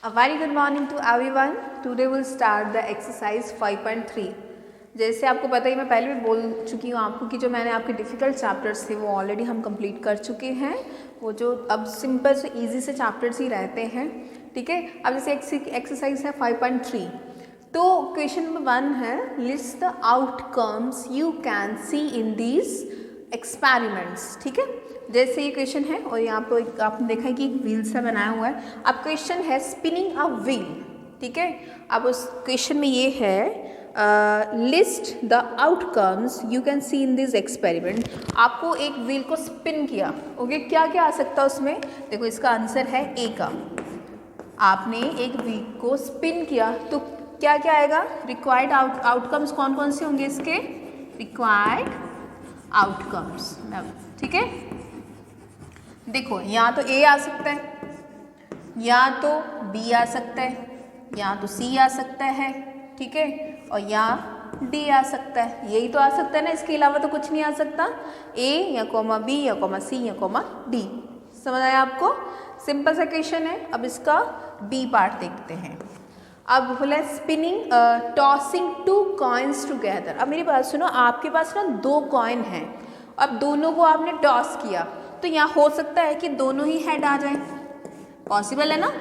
A very good morning to everyone. Today we'll start the exercise 5.3. जैसे आपको पता ही मैं पहले भी बोल चुकी हूँ आपको कि जो मैंने आपके डिफ़िकल्ट चैप्टर्स थे वो ऑलरेडी हम कंप्लीट कर चुके हैं। वो जो अब सिंपल से इजी से चैप्टर्स ही रहते हैं, ठीक है। अब जैसे एक्सरसाइज है 5.3, तो क्वेश्चन नंबर 1 है list the outcomes you can see in these experiments, ठीक है। जैसे ये क्वेश्चन है और यहाँ पर आपने देखा है कि एक व्हील सा बनाया हुआ है। अब क्वेश्चन है स्पिनिंग अ व्हील, ठीक है। अब उस क्वेश्चन में ये है list the outcomes you can see in this experiment. आपको एक व्हील को स्पिन किया, ओके, क्या क्या आ सकता है उसमें। देखो इसका आंसर है ए का। आपने एक व्हील को स्पिन किया तो क्या क्या आएगा, रिक्वायर्ड आउटकम्स कौन कौन से होंगे इसके, रिक्वायर्ड आउटकम्स, ठीक है। देखो या तो ए आ सकता है, या तो बी आ सकता है, या तो सी आ सकता है, ठीक है, और या डी आ सकता है। यही तो आ सकता है ना, इसके अलावा तो कुछ नहीं आ सकता। ए या कॉमा बी या कॉमा सी या कॉमा डी। समझ आया आपको, सिंपल सा क्वेश्चन है। अब इसका बी पार्ट देखते हैं। अब बोला spinning tossing two coins together. अब मेरी बात सुनो, आपके पास ना दो कॉइन हैं, अब दोनों को आपने टॉस किया तो यहाँ हो सकता है कि दोनों ही हेड आ जाए, पॉसिबल है ना।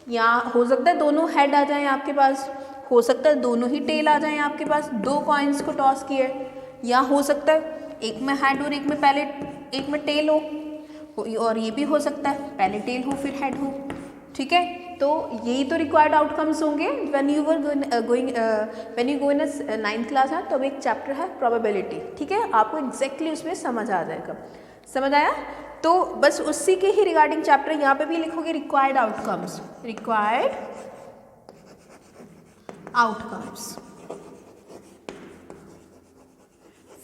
यहाँ हो सकता है दोनों हेड आ जाएं आपके पास, हो सकता है दोनों ही टेल आ जाएं आपके पास। दो कॉइन्स को टॉस किए, या हो सकता है एक में हेड और एक में टेल हो, और ये भी हो सकता है पहले टेल हो फिर हेड हो, ठीक है। तो यही तो रिक्वायर्ड आउटकम्स होंगे when you go in 9th class है। तो अब एक चैप्टर है प्रोबेबिलिटी, ठीक है, आपको एग्जैक्टली उसमें समझ आ जाएगा। समझ आया, तो बस उसी के ही रिगार्डिंग चैप्टर यहाँ पे भी लिखोगे रिक्वायर्ड आउटकम्स, रिक्वायर्ड आउटकम्स।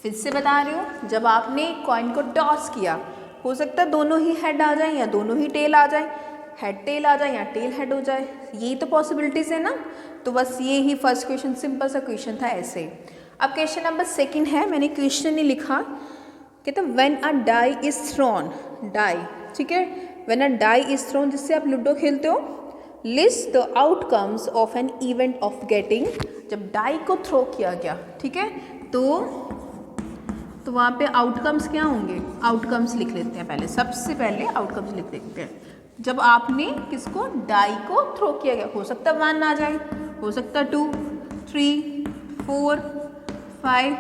फिर से बता रही हूँ, जब आपने कॉइन को टॉस किया, हो सकता है दोनों ही हेड आ जाए या दोनों ही टेल आ जाए, हेड टेल आ जाए या टेल हेड हो जाए, यही तो पॉसिबिलिटीज है ना। तो बस ये ही फर्स्ट क्वेश्चन, सिंपल सा क्वेश्चन था ऐसे। अब क्वेश्चन नंबर 2 है, मैंने क्वेश्चन नहीं लिखा, कहते हैं when a die is thrown, die, ठीक है, when a die is thrown, जिससे आप लूडो खेलते हो, list the outcomes of an event of getting. जब डाई को थ्रो किया गया, ठीक है, तो वहाँ पे आउटकम्स क्या होंगे, आउटकम्स लिख लेते हैं पहले, सबसे पहले आउटकम्स लिख लेते हैं। जब आपने किसको, डाई को थ्रो किया गया, हो सकता है 1 आ जाए, हो सकता है 2, 3, 4, 5,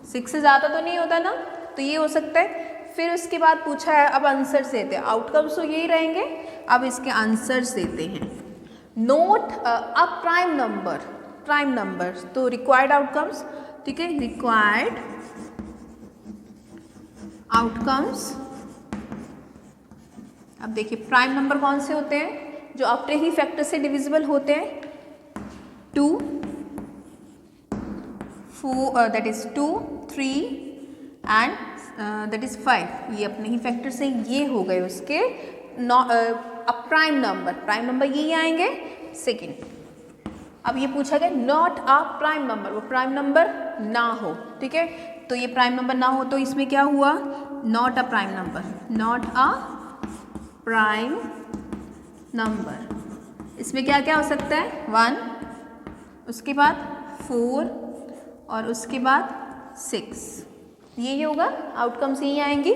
6 से ज़्यादा तो नहीं होता ना, तो ये हो सकता है। फिर उसके बाद पूछा है, अब आंसर्स देते हैं, आउटकम्स तो यही रहेंगे, अब इसके आंसर्स देते हैं। नोट अ प्राइम नंबर, तो रिक्वायर्ड आउटकम्स, ठीक है, रिक्वायर्ड आउटकम्स। अब देखिए प्राइम नंबर कौन से होते हैं, जो अपने ही फैक्टर से डिविजिबल होते हैं। 2, 4, that is 2, 3 and that is 5, ये अपने ही फैक्टर से ये हो गए उसके प्राइम नंबर यही आएंगे। सेकंड, अब ये पूछा गया नॉट अ प्राइम नंबर, वो प्राइम नंबर ना हो, ठीक है, तो ये प्राइम नंबर ना हो तो इसमें क्या हुआ, not a prime number, not a prime number. इसमें क्या क्या हो सकता है, 1, उसके बाद 4 और उसके बाद 6, यही होगा, आउटकम्स यही आएंगी।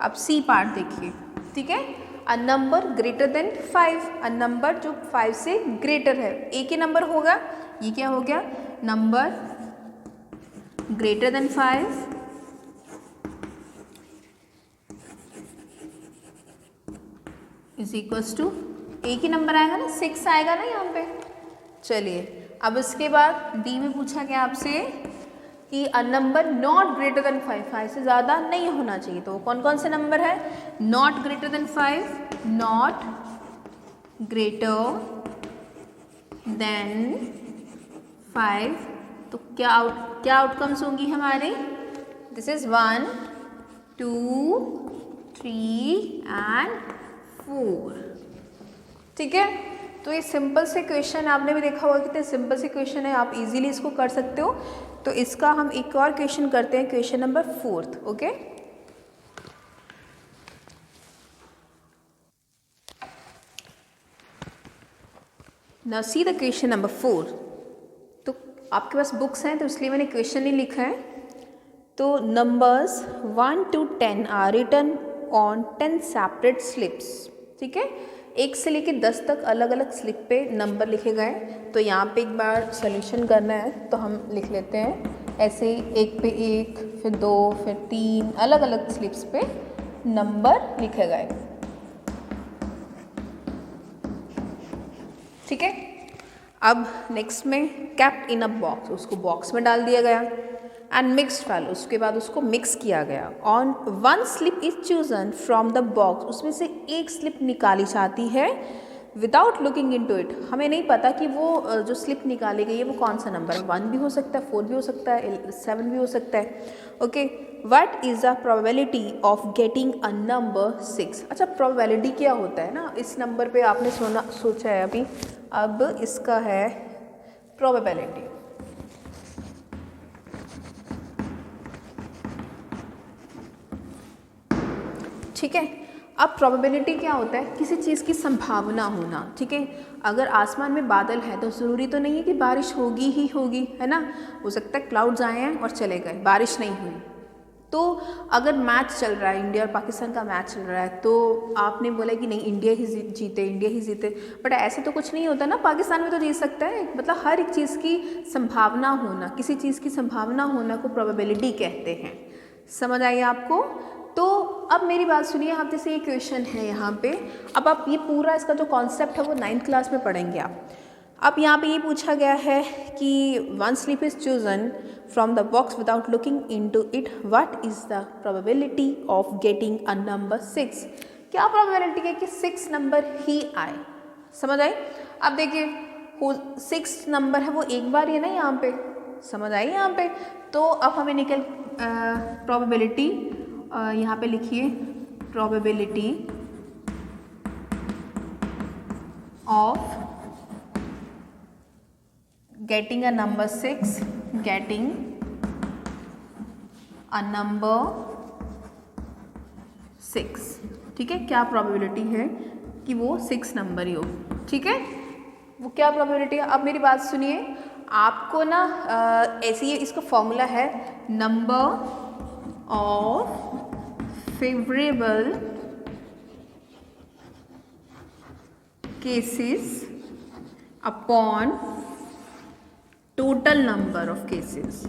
अब सी पार्ट देखिए, ठीक है, a number greater than 5, a number जो 5 से ग्रेटर है, एक ही नंबर होगा, ये क्या हो गया, number greater than 5 is equals to, एक ही नंबर आएगा ना, 6 आएगा ना यहाँ पे। चलिए अब इसके बाद डी में पूछा गया आपसे कि a number not greater than 5 से ज़्यादा नहीं होना चाहिए, तो कौन कौन से नंबर है, not greater than 5, not greater than 5, तो क्या आउटकम्स होंगी हमारे, दिस इज 1, 2, 3 एंड 4, ठीक है। तो ये सिंपल से क्वेश्चन, आपने भी देखा होगा कितने सिंपल से क्वेश्चन है, आप इजीली इसको कर सकते हो। तो इसका हम एक और क्वेश्चन करते हैं, question number 4, okay. Now see the question number 4। तो आपके पास बुक्स हैं तो इसलिए मैंने क्वेश्चन नहीं लिखा है। तो numbers 1 to 10 are written on 10 separate slips. ठीक है, 1 से लेकर 10 तक अलग अलग स्लिप पे नंबर लिखे गए। तो यहाँ पे एक बार सॉल्यूशन करना है तो हम लिख लेते हैं ऐसे ही, 1 पे 1, फिर 2, फिर 3, अलग अलग स्लिप्स पे नंबर लिखे गए। ठीक है, अब नेक्स्ट में कैप्ट इन अ बॉक्स, उसको बॉक्स में डाल दिया गया। एंड मिक्स्ड फैल, उसके बाद उसको मिक्स किया गया। On 1 slip is chosen from the box, उसमें से एक स्लिप निकाली जाती है without looking into it. हमें नहीं पता कि वो जो स्लिप निकाली गई है वो कौन सा नंबर है, 1 भी हो सकता है, 4 भी हो सकता है, 7 भी हो सकता है। Okay, what is the probability of getting a number 6। अच्छा, प्रोबेबिलिटी क्या होता है ना, इस नंबर पे आपने सोचा है अभी। अब इसका है प्रोबेबिलिटी। ठीक है, अब प्रोबेबिलिटी क्या होता है, किसी चीज़ की संभावना होना। ठीक है, अगर आसमान में बादल है तो ज़रूरी तो नहीं है कि बारिश होगी ही होगी, है ना। हो सकता है क्लाउड्स आए हैं और चले गए, बारिश नहीं हुई। तो अगर मैच चल रहा है, इंडिया और पाकिस्तान का मैच चल रहा है, तो आपने बोला कि नहीं इंडिया ही जीते, इंडिया ही जीते, बट ऐसे तो कुछ नहीं होता ना, पाकिस्तान भी तो जीत सकता है। मतलब हर एक चीज़ की संभावना होना, किसी चीज़ की संभावना होना को प्रोबेबिलिटी कहते हैं। समझ आई आपको। तो अब मेरी बात सुनिए, आप जैसे ये क्वेश्चन है यहाँ पे, अब आप ये पूरा इसका जो कॉन्सेप्ट है वो 9th क्लास में पढ़ेंगे आप। अब यहाँ पे ये पूछा गया है कि 1 slip is chosen from the box without looking into it, what is the probability of getting a number 6। क्या प्रोबेबिलिटी है कि 6 नंबर ही आए। समझ आई। अब देखिए 6 नंबर है वो एक बार ही है ना यहाँ पे, समझ आई यहाँ पे। तो अब हमें निकल प्रोबेबिलिटी यहाँ पे लिखिए, probability of getting a number 6, getting a number 6। ठीक है, क्या प्रोबेबिलिटी है कि वो 6 नंबर ही हो। ठीक है, वो क्या प्रोबेबिलिटी है। अब मेरी बात सुनिए, आपको ना ऐसे ही इसका फॉर्मूला है, number of favourable cases upon total number of cases.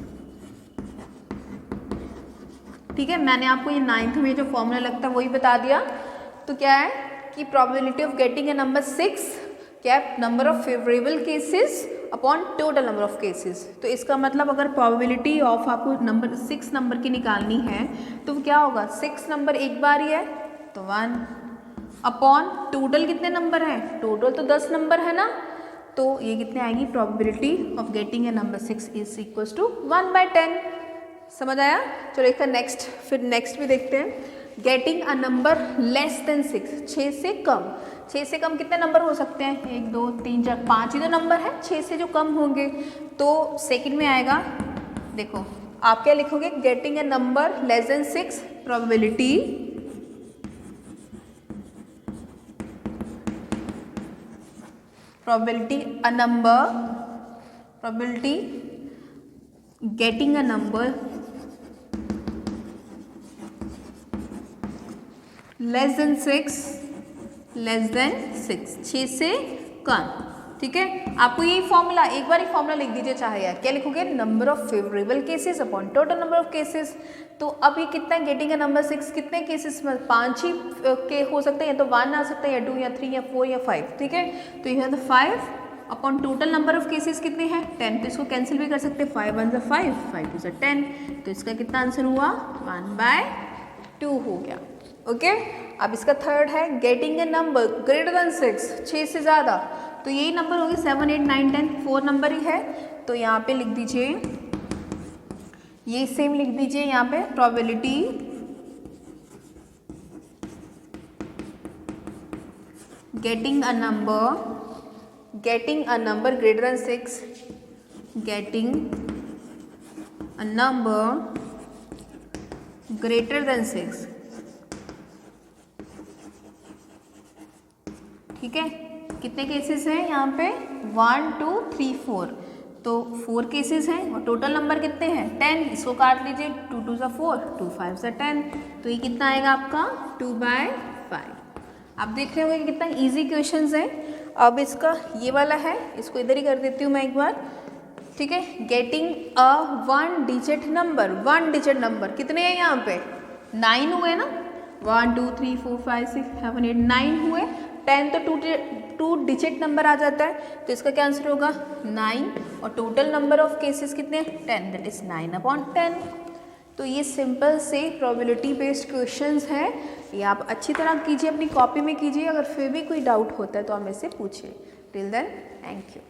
ठीक है, मैंने आपको ये 9th में जो फॉर्मूला लगता है वही बता दिया। तो क्या है कि probability of getting a number 6, क्या number of favourable cases upon total number of cases. तो इसका मतलब अगर प्रोबेबिलिटी ऑफ आपको नंबर 6 नंबर की निकालनी है तो क्या होगा, 6 नंबर एक बार ही है तो 1 अपॉन टोटल कितने नंबर हैं, टोटल तो 10 नंबर है ना, तो ये कितने आएंगी, probability of getting a number 6 is equal to 1/10। समझ आया। चलो एक नेक्स्ट, फिर नेक्स्ट भी देखते हैं। Getting a number less than 6, 6 से कम। 6 से कम कितने नंबर हो सकते हैं, 1 2 3 4 5 ही तो नंबर है, 6 से जो कम होंगे। तो सेकंड में आएगा, देखो आप क्या लिखोगे, getting a number less than 6, probability a number, probability getting a number less than 6, 6 से कम। ठीक है, आपको यही फॉर्मूला, एक बार ही फॉर्मूला लिख दीजिए चाहे यार, क्या लिखोगे, number of favourable cases upon total number of cases. तो अब ये कितना है, गेटिंग ए नंबर 6, कितने केसेस में, 5 ही के हो सकते हैं, या तो 1 आ सकता है, या 2 या 3 या 4 या 5। ठीक है, तो यह तो 5 upon total number of cases कितने हैं, 10। तो इसको कैंसिल भी कर सकते हैं, 5 1 5, 5 2 10। तो इसका कितना आंसर हुआ, 1/2 हो गया। ओके, अब इसका थर्ड है, getting a number greater then 6, 6 से ज़्यादा। तो यही नंबर होगी 7 8 9 10, 4 नंबर ही है। तो यहाँ पे लिख दीजिए, ये सेम लिख दीजिए यहाँ पे, probability getting a number greater then 6, getting a number greater then 6। ठीक है, कितने केसेस हैं यहाँ पे 1 2 3 4, तो 4 केसेस हैं और टोटल नंबर कितने हैं 10, इसको काट लीजिए 2 2 सा 4, 2 5 सा 10, तो ये कितना आएगा आपका 2/5। आप देख रहे होंगे कि कितना इजी क्वेश्चंस है। अब इसका ये वाला है, इसको इधर ही कर देती हूँ मैं एक बार, ठीक है। Getting a 1 digit number, 1 digit number कितने हैं यहाँ पे 9 हुए ना, 1 2 3 4 5 6 7 8 9 हुए, 10 तो 2 डिजिट नंबर आ जाता है, तो इसका क्या आंसर होगा 9, और टोटल नंबर ऑफ केसेस कितने 10, दैट इज 9/10। तो ये सिंपल से प्रोबेबिलिटी बेस्ड क्वेश्चंस हैं, ये आप अच्छी तरह कीजिए, अपनी कॉपी में कीजिए, अगर फिर भी कोई डाउट होता है तो आप मेरे से पूछिए। Till then thank you.